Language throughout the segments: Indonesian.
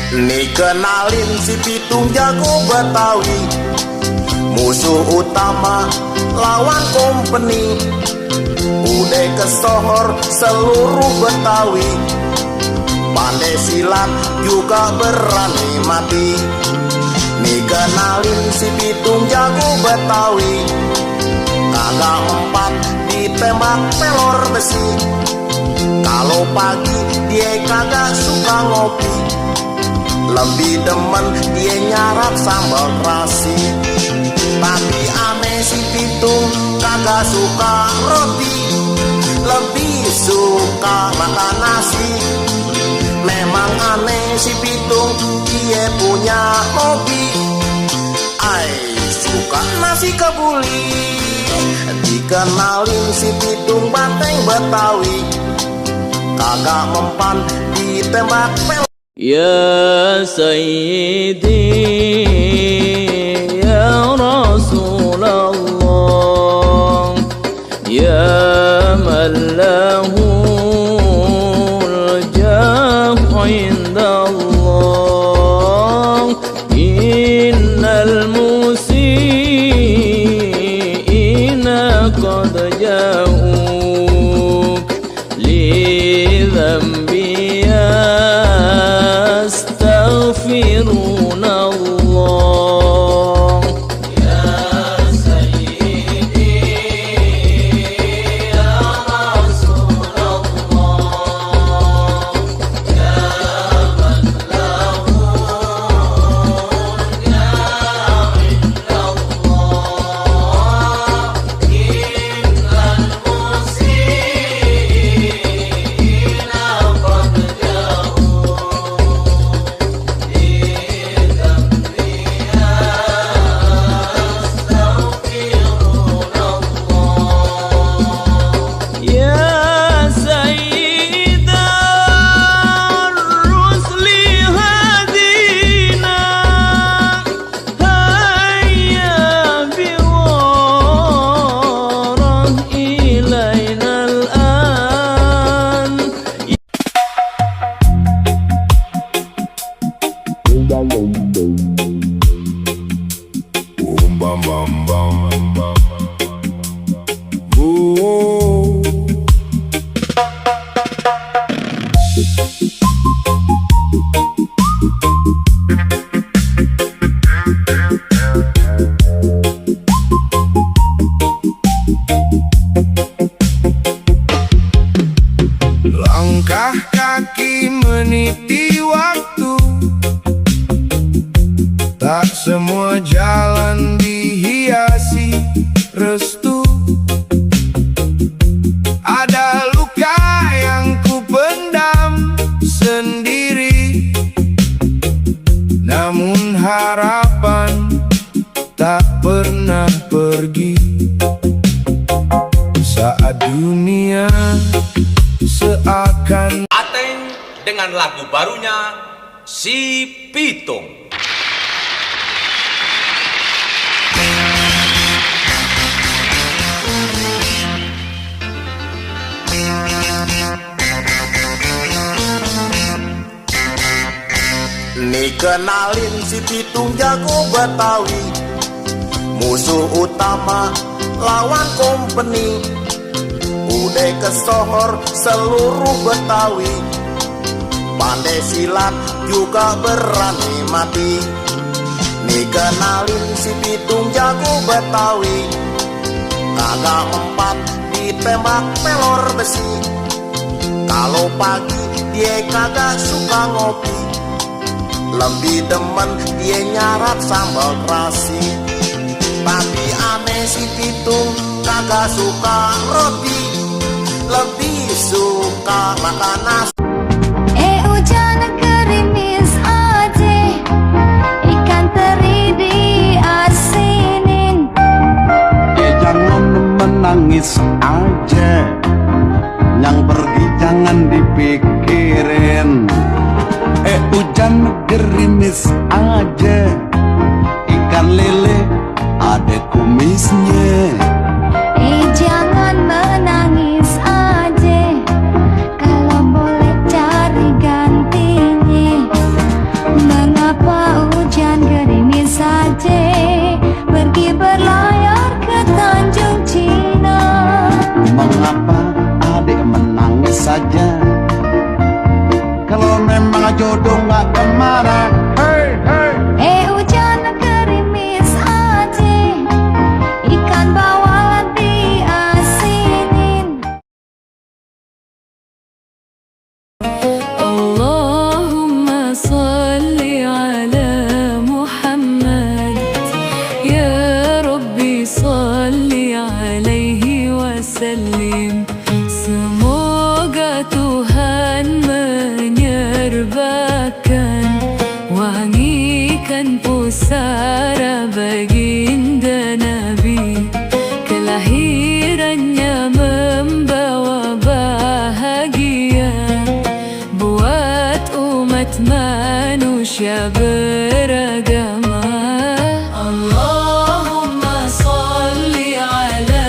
Nih kenalin si Pitung jago Betawi, musuh utama lawan company. Udah kesohor seluruh Betawi, pandai silat juga berani mati. Nih kenalin si Pitung jago Betawi, kagak empat ditembak pelor besi. Kalau pagi dia kagak suka ngopi, lebih demen dia nyarap sambal terasi. Tapi aneh si Pitung kagak suka roti, lebih suka makan nasi. Memang aneh si Pitung, dia punya hobi, suka nasi kebuli. Dikenalin si Pitung banteng Betawi, kagak mempan ditembak pel. Ya Sayyidi ya Rasulullah, ya man lahul jah indallah, innal musiina qad ja'uk li dhanbi يستغفرون الله. يا سيدي يا رسول الله، يا من له الجاه عند الله، إن المسيئين قد Langkah kaki meniti waktu, tak semua jalan dihiasi restu. Ada luka yang ku pendam sendiri, namun harapan tak pernah pergi. Saat dunia seakan Ateng dengan lagu barunya Si Pitung. Nih kenalin si Pitung jago Betawi, musuh utama lawan company. Udah kesohor seluruh Betawi, pandai silat juga berani mati. Nih kenalin si Pitung jago Betawi, kagak empat ditembak pelor besi. Kalau pagi dia kagak suka ngopi, lebih demen dia nyarap sambal terasi. Tapi aneh si Pitung kagak suka roti, lebih suka makan nasi. Hujan gerimis aja, ikan teri diasinin. Jangan menangis aja, yang pergi jangan dipikirin. Hujan gerimis aja, ikan lele ada kumisnya. Jangan menangis aja, kalau boleh cari gantinya. tak kemana. Hey, hey. hujan gerimis aja, ikan bawal diasinin. Allahumma salli ala Muhammad, ya Rabbi salli alaihi wasallim. Semoga Tuhan menyerbakan wangikan pusara baginda Nabi, kelahirannya membawa bahagia buat umat manusia beragama. Allahumma salli ala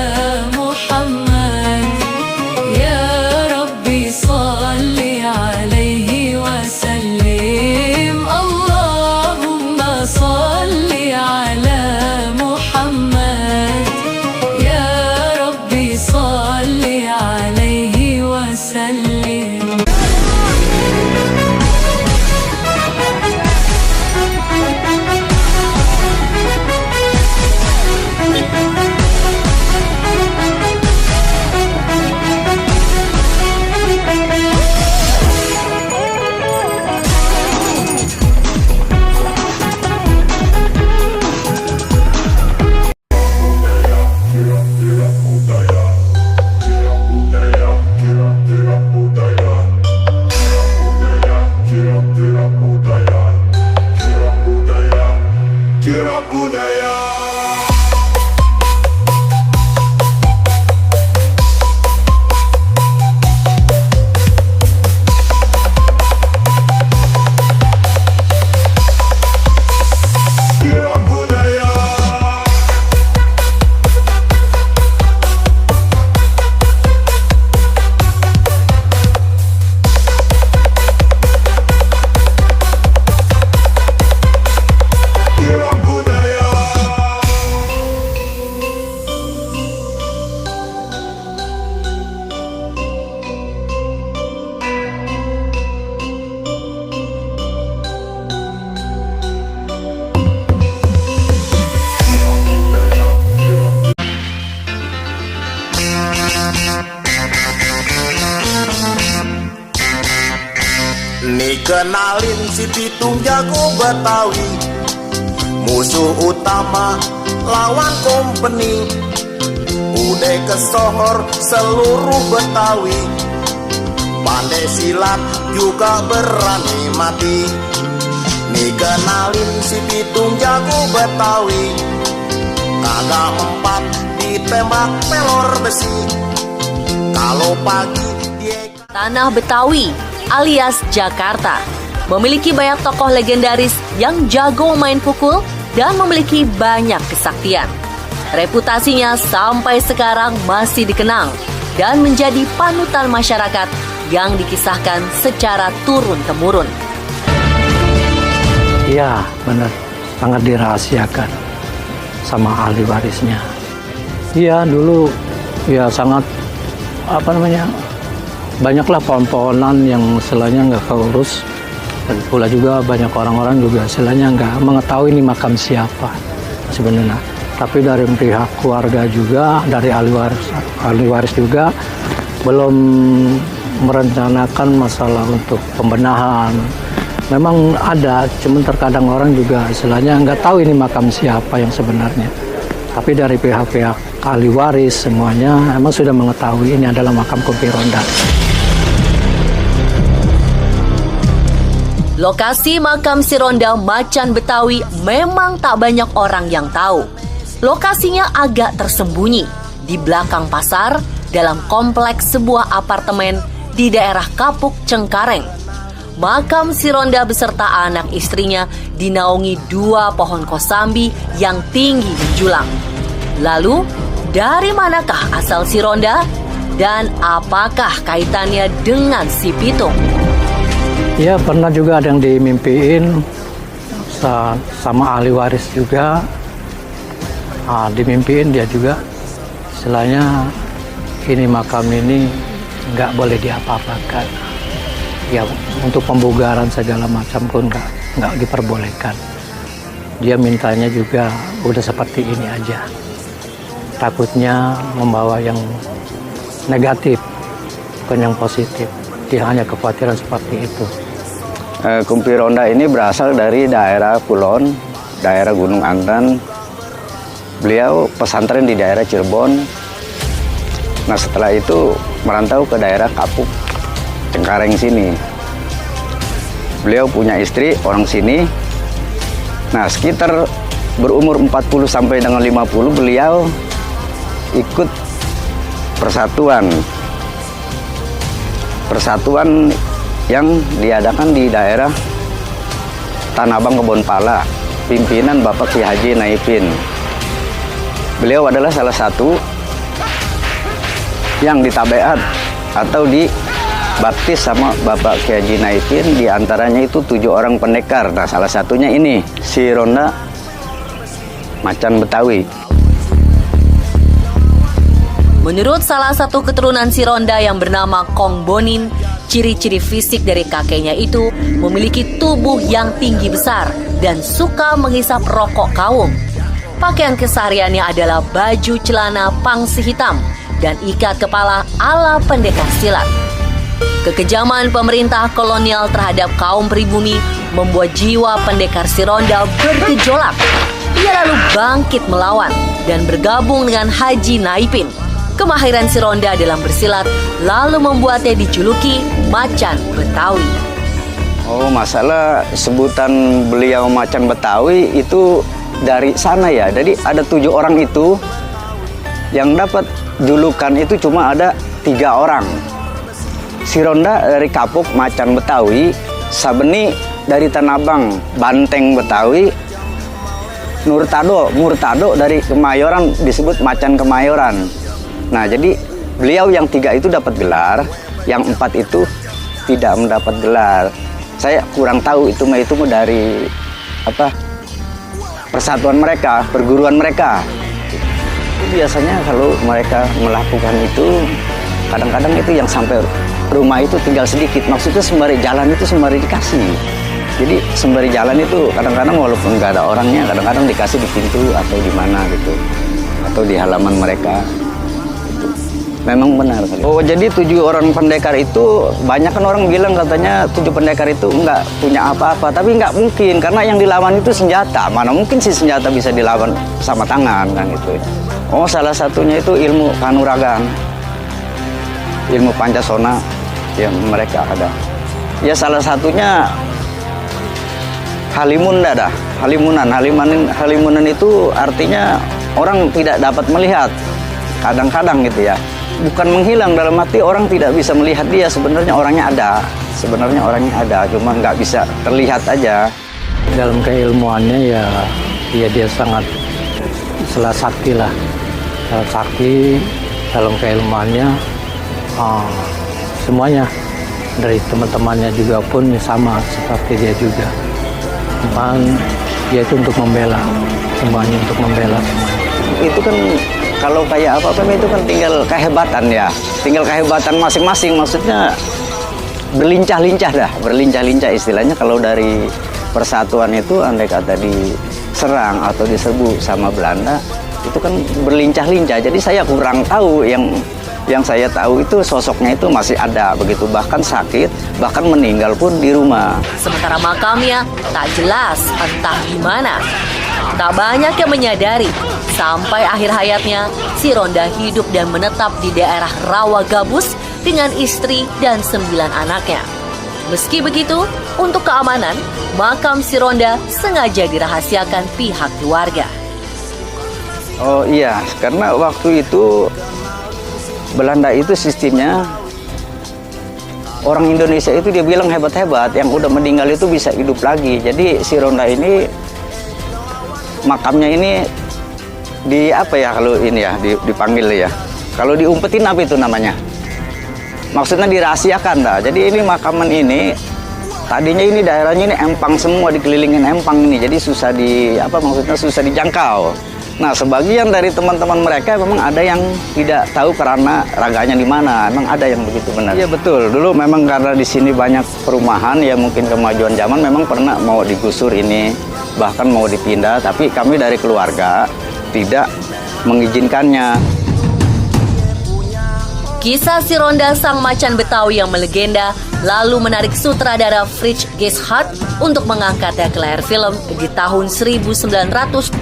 Muhammad, ya Rabbi salli alaihi wasallim. Allahumma salli ala Muhammad, ya Rabbi salli alaihi wasallim. Nih kenalin si Pitung jago Betawi, musuh utama lawan company. Udah kesohor seluruh Betawi, pandai silat juga berani mati. Nih kenalin si Pitung jago Betawi, kagak mempat ditembak pelor besi. Kalau pagi dia Tanah Betawi alias Jakarta memiliki banyak tokoh legendaris yang jago main pukul dan memiliki banyak kesaktian. Reputasinya sampai sekarang masih dikenang dan menjadi panutan masyarakat yang dikisahkan secara turun-temurun. Iya, benar. Sangat dirahasiakan sama ahli warisnya. Iya, dulu ya sangat banyaklah pohon-pohonan yang istilahnya nggak keurus, dan pula juga banyak orang-orang juga istilahnya nggak mengetahui ini makam siapa sebenarnya. Tapi dari pihak keluarga juga, dari ahli waris juga belum merencanakan masalah untuk pembenahan. Memang ada, cuman terkadang orang juga istilahnya nggak tahu ini makam siapa yang sebenarnya. Tapi dari pihak-pihak ahli waris semuanya emang sudah mengetahui ini adalah makam Kumpi Ronda. Lokasi makam Si Ronda Macan Betawi memang tak banyak orang yang tahu. Lokasinya agak tersembunyi di belakang pasar dalam kompleks sebuah apartemen di daerah Kapuk Cengkareng. Makam Si Ronda beserta anak istrinya dinaungi 2 pohon kosambi yang tinggi menjulang. Lalu, dari manakah asal Si Ronda? Dan apakah kaitannya dengan si Pitung? Ya, pernah juga ada yang dimimpiin sama ahli waris juga. Dimimpiin dia juga, istilahnya ini makam ini nggak boleh diapa-apakan. ya untuk pembugaran segala macam pun nggak diperbolehkan. Dia mintanya juga udah seperti ini aja. Takutnya membawa yang negatif, bukan yang positif. Dia hanya kekhawatiran seperti itu. Kumpi Ronda ini berasal dari daerah Kulon, daerah Gunung Antan. Beliau pesantren di daerah Cirebon. Nah setelah itu merantau ke daerah Kapuk, Cengkareng sini. Beliau punya istri orang sini. Nah sekitar berumur 40 sampai dengan 50 beliau ikut persatuan yang diadakan di daerah Tanah Abang Kebonpala, pimpinan Bapak Ki Haji Naipin. Beliau adalah salah satu yang ditabeat atau dibaptis sama Bapak Ki Haji Naipin. Di antaranya itu 7 orang pendekar. Nah salah satunya ini si Ronda Macan Betawi. Menurut salah satu keturunan si Ronda yang bernama Kong Bonin, ciri-ciri fisik dari kakeknya itu memiliki tubuh yang tinggi besar dan suka menghisap rokok kawung. Pakaian kesehariannya adalah baju celana pangsi hitam dan ikat kepala ala pendekar silat. Kekejaman pemerintah kolonial terhadap kaum pribumi membuat jiwa pendekar si Ronda bergejolak. Ia lalu bangkit melawan dan bergabung dengan Haji Naipin. Kemahiran si Ronda dalam bersilat lalu membuatnya dijuluki Macan Betawi. Oh, masalah sebutan beliau Macan Betawi itu dari sana ya. Jadi ada 7 orang itu yang dapat julukan itu cuma ada 3 orang. Si Ronda dari Kapuk Macan Betawi, Sabeni dari Tanah Abang Banteng Betawi, Murtado dari Kemayoran disebut Macan Kemayoran. Nah jadi beliau yang 3 itu dapat gelar, yang 4 itu tidak mendapat gelar. Saya kurang tahu itu dari apa persatuan mereka, perguruan mereka. Biasanya kalau mereka melakukan itu, kadang-kadang itu yang sampai rumah itu tinggal sedikit. Maksudnya sembari jalan itu sembari dikasih. Jadi sembari jalan itu kadang-kadang walaupun nggak ada orangnya, kadang-kadang dikasih di pintu atau di mana gitu, atau di halaman mereka. Memang benar kali. Oh, jadi 7 orang pendekar itu banyak kan orang bilang katanya 7 pendekar itu enggak punya apa-apa, tapi enggak mungkin karena yang dilawan itu senjata. Mana mungkin sih senjata bisa dilawan sama tangan kan gitu. Oh, salah satunya itu ilmu kanuragan. Ilmu Pancasona yang mereka ada. Ya salah satunya Halimunan itu artinya orang tidak dapat melihat. Kadang-kadang gitu ya. Bukan menghilang, dalam arti orang tidak bisa melihat dia, sebenarnya orangnya ada, cuma nggak bisa terlihat aja. Dalam keilmuannya ya dia sangat sakti lah, sakti dalam keilmuannya. Semuanya dari teman-temannya juga pun sama seperti dia juga. Cuman dia itu untuk membela semuanya, Itu kan kalau kayak apa-apa itu kan tinggal kehebatan ya. Tinggal kehebatan masing-masing, maksudnya berlincah-lincah istilahnya. Kalau dari persatuan itu andai kata diserang atau diserbu sama Belanda, itu kan berlincah-lincah. Jadi saya kurang tahu, yang saya tahu itu sosoknya itu masih ada begitu, bahkan sakit, bahkan meninggal pun di rumah. Sementara makamnya tak jelas entah di mana. Tak banyak yang menyadari, sampai akhir hayatnya, si Ronda hidup dan menetap di daerah Rawa Gabus dengan istri dan 9 anaknya. Meski begitu, untuk keamanan, makam si Ronda sengaja dirahasiakan pihak keluarga. Oh iya, karena waktu itu Belanda itu sistemnya, orang Indonesia itu dia bilang hebat-hebat, yang udah meninggal itu bisa hidup lagi. Jadi si Ronda ini makamnya ini dipanggil ya. Kalau diumpetin apa itu namanya? Maksudnya dirahasiakan dah. Jadi ini makaman ini tadinya ini daerahnya ini empang semua, dikelilingin empang ini. Jadi susah susah dijangkau. Nah, sebagian dari teman-teman mereka memang ada yang tidak tahu karena raganya di mana. Memang ada yang begitu benar. Iya betul. Dulu memang karena di sini banyak perumahan, ya mungkin kemajuan zaman memang pernah mau digusur ini, bahkan mau dipindah. Tapi kami dari keluarga tidak mengizinkannya. Kisah si Ronda sang macan Betawi yang melegenda lalu menarik sutradara Fritz Geshart untuk mengangkatnya ke layar film di tahun 1978.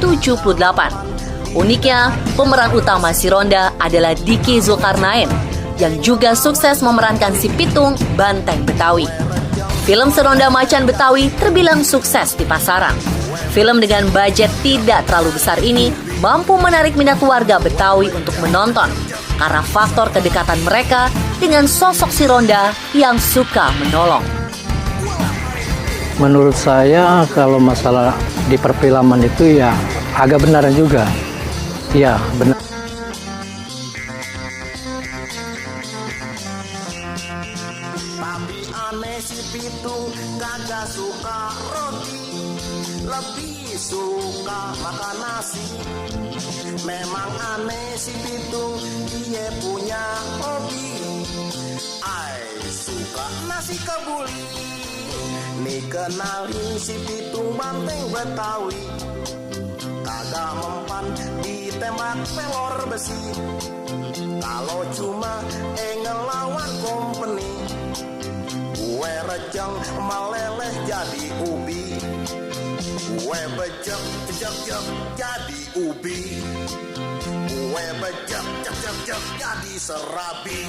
Uniknya, pemeran utama si Ronda adalah Diki Zulkarnain yang juga sukses memerankan si Pitung Banteng Betawi. Film Si Ronda Macan Betawi terbilang sukses di pasaran. Film dengan budget tidak terlalu besar ini mampu menarik minat warga Betawi untuk menonton karena faktor kedekatan mereka dengan sosok si Ronda yang suka menolong. Menurut saya kalau masalah di perfilman itu ya agak benar juga. Ya, benar. Tapi aneh si Pitung kagak suka roti, lebih suka makan nasi. Memang aneh si Pitung, dia punya hobi, suka nasi kebuli. Nih kenalin si Pitung Banteng Betawi, kagak mempan ditembak pelor besi. Kalau cuma ngelawan company, gue rejang meleleh jadi ubi. Gue bejek jadi ubi. Gue bejek jadi serabi.